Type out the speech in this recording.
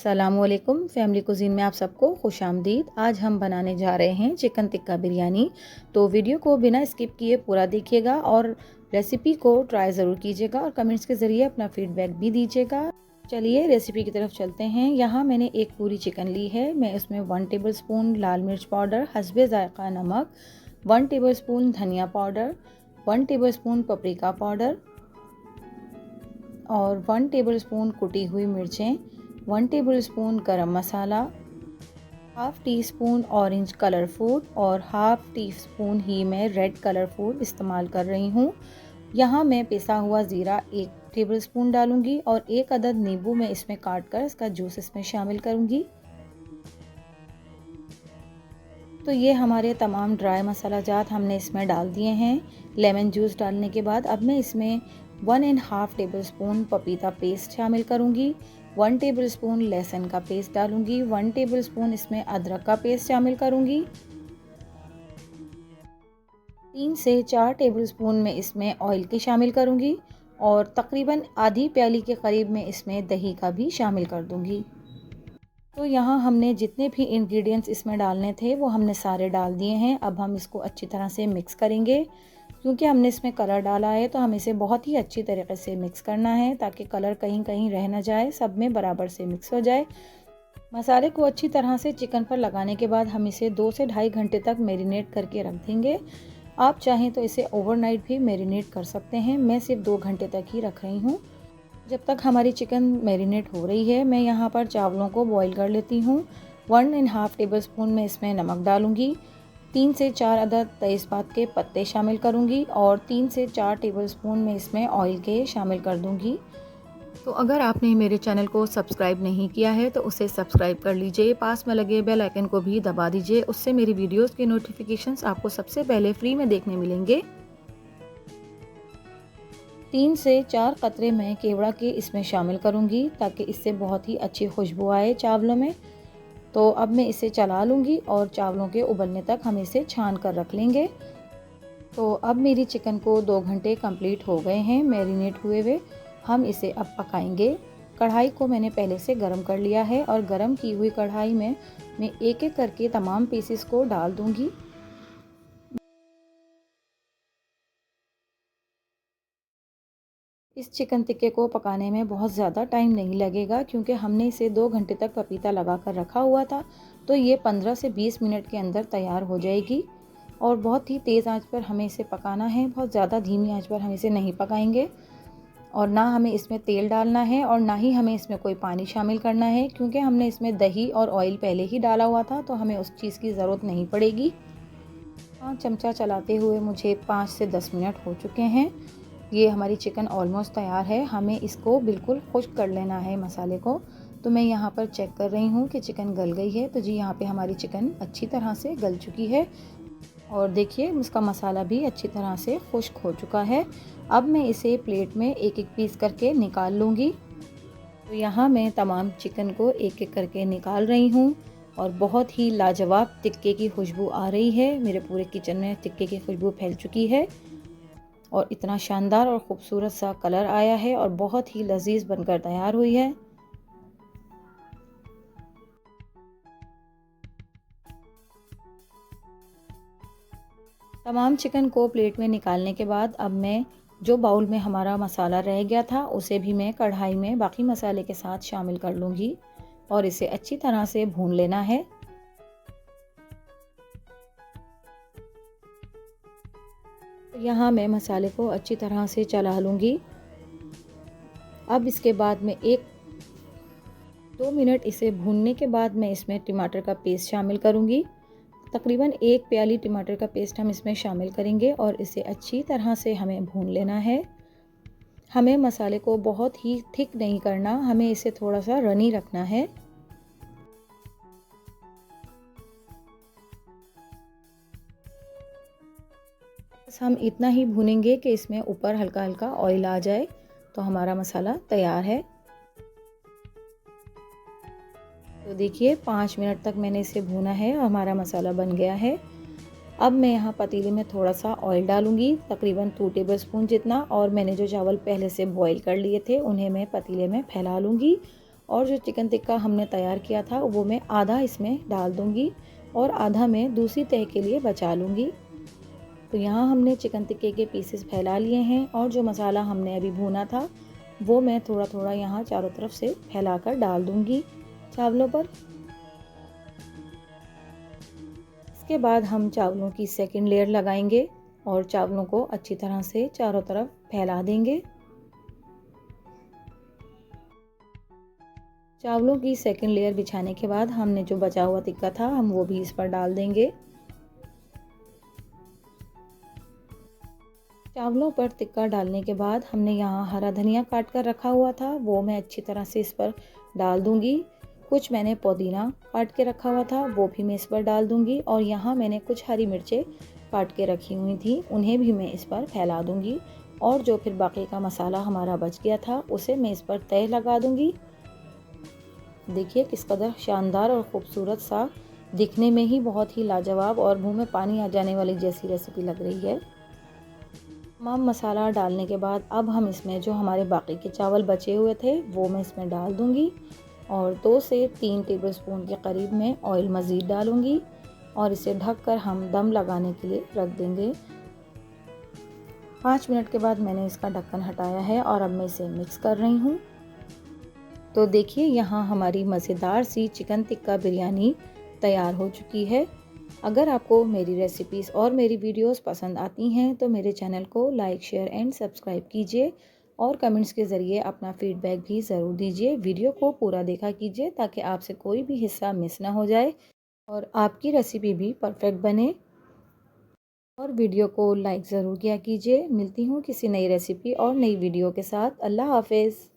अस्सलामुअलैकुम family cuisine में आप सबको खुशामदीद। आज हम बनाने जा रहे हैं चिकन टिक्का बिरयानी। तो वीडियो को बिना स्किप किए पूरा देखिएगा और रेसिपी को ट्राई ज़रूर कीजिएगा और कमेंट्स के ज़रिए अपना फीडबैक भी दीजिएगा। चलिए रेसिपी की तरफ चलते हैं। यहाँ मैंने एक पूरी चिकन ली है। मैं इसमें 1 टेबलस्पून लाल मिर्च पाउडर, हस्बे ज़ायक़ा नमक, 1 टेबलस्पून धनिया पाउडर, 1 टेबलस्पून पपरिका पाउडर और 1 टेबलस्पून कुटी हुई मिर्चें, 1 टेबलस्पून गरम मसाला, half teaspoon orange colour food और हाफ़ टी स्पून ही मैं रेड कलर फूड इस्तेमाल कर रही हूँ। यहाँ मैं पिसा हुआ ज़ीरा 1 टेबलस्पून डालूँगी और 1 अदद नींबू मैं इसमें काट कर इसका जूस इसमें शामिल करूँगी। तो ये हमारे तमाम ड्राई मसाला जात हमने इसमें डाल दिए हैं। लेमन जूस डालने के बाद अब मैं इसमें 1½ टेबलस्पून पपीता पेस्ट शामिल करूँगी, 1 टेबलस्पून लहसुन का पेस्ट डालूँगी, 1 टेबलस्पून इसमें अदरक का पेस्ट शामिल करूँगी, 3 से 4 टेबलस्पून में इसमें ऑयल की शामिल करूँगी और तकरीबन आधी प्याली के करीब में इसमें दही का भी शामिल कर दूँगी। तो यहाँ हमने जितने भी इंग्रेडिएंट्स इसमें डालने थे वो हमने सारे डाल दिए हैं। अब हम इसको अच्छी तरह से मिक्स करेंगे। क्योंकि हमने इसमें कलर डाला है तो हमें इसे बहुत ही अच्छी तरीके से मिक्स करना है ताकि कलर कहीं कहीं रह ना जाए, सब में बराबर से मिक्स हो जाए। मसाले को अच्छी तरह से चिकन पर लगाने के बाद हम इसे 2 से ढाई घंटे तक मैरिनेट करके रख देंगे। आप चाहें तो इसे ओवरनाइट भी मैरिनेट कर सकते हैं। मैं सिर्फ 2 घंटे तक ही रख रही हूँ। जब तक हमारी चिकन मैरिनेट हो रही है मैं यहाँ पर चावलों को बॉईल कर लेती हूँ। 1½ टेबलस्पून में इसमें नमक डालूँगी, 3 से 4 अदद तेज़पात के पत्ते शामिल करूँगी और 3 से 4 टेबलस्पून में इसमें ऑयल के शामिल कर दूँगी। तो अगर आपने मेरे चैनल को सब्सक्राइब नहीं किया है तो उसे सब्सक्राइब कर लीजिए, पास में लगे बेल आइकन को भी दबा दीजिए। उससे मेरी वीडियोज़ के नोटिफिकेशंस आपको सबसे पहले फ्री में देखने मिलेंगे। 3 से 4 कतरे मैं केवड़ा के इसमें शामिल करूँगी ताकि इससे बहुत ही अच्छी खुशबू आए चावलों में। तो अब मैं इसे चला लूँगी और चावलों के उबलने तक हम इसे छान कर रख लेंगे। तो अब मेरी चिकन को 2 घंटे कंप्लीट हो गए हैं मैरिनेट हुए हुए। हम इसे अब पकाएंगे। कढ़ाई को मैंने पहले से गरम कर लिया है और गरम की हुई कढ़ाई में मैं एक एक करके तमाम पीसेस को डाल दूँगी। इस चिकन टिक्के को पकाने में बहुत ज़्यादा टाइम नहीं लगेगा क्योंकि हमने इसे 2 घंटे तक पपीता लगा कर रखा हुआ था। तो ये 15 से 20 मिनट के अंदर तैयार हो जाएगी और बहुत ही तेज़ आंच पर हमें इसे पकाना है। बहुत ज़्यादा धीमी आंच पर हम इसे नहीं पकाएंगे और ना हमें इसमें तेल डालना है और ना ही हमें इसमें कोई पानी शामिल करना है क्योंकि हमने इसमें दही और ऑयल पहले ही डाला हुआ था तो हमें उस चीज़ की ज़रूरत नहीं पड़ेगी। चमचा चलाते हुए मुझे 5 से 10 मिनट हो चुके हैं। ये हमारी चिकन ऑलमोस्ट तैयार है। हमें इसको बिल्कुल खुश्क कर लेना है मसाले को। तो मैं यहाँ पर चेक कर रही हूँ कि चिकन गल गई है। तो जी यहाँ पे हमारी चिकन अच्छी तरह से गल चुकी है और देखिए इसका मसाला भी अच्छी तरह से खुश्क हो चुका है। अब मैं इसे प्लेट में एक एक पीस करके निकाल लूँगी। तो यहाँ मैं तमाम चिकन को एक एक करके निकाल रही हूँ और बहुत ही लाजवाब टिक्के की खुशबू आ रही है। मेरे पूरे किचन में टिक्के की खुशबू फैल चुकी है और इतना शानदार और ख़ूबसूरत सा कलर आया है और बहुत ही लजीज बनकर तैयार हुई है। तमाम चिकन को प्लेट में निकालने के बाद अब मैं जो बाउल में हमारा मसाला रह गया था उसे भी मैं कढ़ाई में बाकी मसाले के साथ शामिल कर लूँगी और इसे अच्छी तरह से भून लेना है। यहाँ मैं मसाले को अच्छी तरह से चला लूँगी। अब इसके बाद में 1-2 मिनट इसे भूनने के बाद मैं इसमें टमाटर का पेस्ट शामिल करूँगी। तकरीबन 1 प्याली टमाटर का पेस्ट हम इसमें शामिल करेंगे और इसे अच्छी तरह से हमें भून लेना है। हमें मसाले को बहुत ही थिक नहीं करना, हमें इसे थोड़ा सा रनी रखना है। बस हम इतना ही भूनेंगे कि इसमें ऊपर हल्का हल्का ऑयल आ जाए तो हमारा मसाला तैयार है। तो देखिए 5 मिनट तक मैंने इसे भूना है और हमारा मसाला बन गया है। अब मैं यहाँ पतीले में थोड़ा सा ऑयल डालूँगी, तकरीबन 2 टेबलस्पून जितना, और मैंने जो चावल पहले से बॉईल कर लिए थे उन्हें मैं पतीले में फैला लूँगी और जो चिकन टिक्का हमने तैयार किया था वो मैं आधा इसमें डाल दूँगी और आधा मैं दूसरी तह के लिए बचा लूँगी। तो यहाँ हमने चिकन टिक्के के पीसेस फैला लिए हैं और जो मसाला हमने अभी भूना था वो मैं थोड़ा थोड़ा यहाँ चारों तरफ से फैलाकर डाल दूँगी चावलों पर। इसके बाद हम चावलों की सेकंड लेयर लगाएंगे और चावलों को अच्छी तरह से चारों तरफ फैला देंगे। चावलों की सेकंड लेयर बिछाने के बाद हमने जो बचा हुआ टिक्का था हम वो भी इस पर डाल देंगे। चावलों पर टिक्का डालने के बाद हमने यहाँ हरा धनिया काट कर रखा हुआ था वो मैं अच्छी तरह से इस पर डाल दूंगी। कुछ मैंने पुदीना काट के रखा हुआ था वो भी मैं इस पर डाल दूंगी और यहाँ मैंने कुछ हरी मिर्चें काट के रखी हुई थी उन्हें भी मैं इस पर फैला दूंगी। और जो फिर बाकी का मसाला हमारा बच गया था उसे मैं इस पर तह लगा दूंगी। देखिए किस कदर शानदार और ख़ूबसूरत सा, दिखने में ही बहुत ही लाजवाब और मुंह में पानी आ जाने वाली जैसी रेसिपी लग रही है। तमाम मसाला डालने के बाद अब हम इसमें जो हमारे बाकी के चावल बचे हुए थे वो मैं इसमें डाल दूंगी और 2 से 3 टेबलस्पून के करीब में ऑयल मज़ीद डालूंगी और इसे ढककर हम दम लगाने के लिए रख देंगे। 5 मिनट के बाद मैंने इसका ढक्कन हटाया है और अब मैं इसे मिक्स कर रही हूँ। तो देखिए यहाँ हमारी मज़ेदार सी चिकन टिक्का बिरयानी तैयार हो चुकी है। अगर आपको मेरी रेसिपीज़ और मेरी वीडियोस पसंद आती हैं तो मेरे चैनल को लाइक, शेयर एंड सब्सक्राइब कीजिए और कमेंट्स के ज़रिए अपना फीडबैक भी ज़रूर दीजिए। वीडियो को पूरा देखा कीजिए ताकि आपसे कोई भी हिस्सा मिस ना हो जाए और आपकी रेसिपी भी परफेक्ट बने। और वीडियो को लाइक ज़रूर किया कीजिए। मिलती हूँ किसी नई रेसिपी और नई वीडियो के साथ। अल्लाह हाफ़िज़।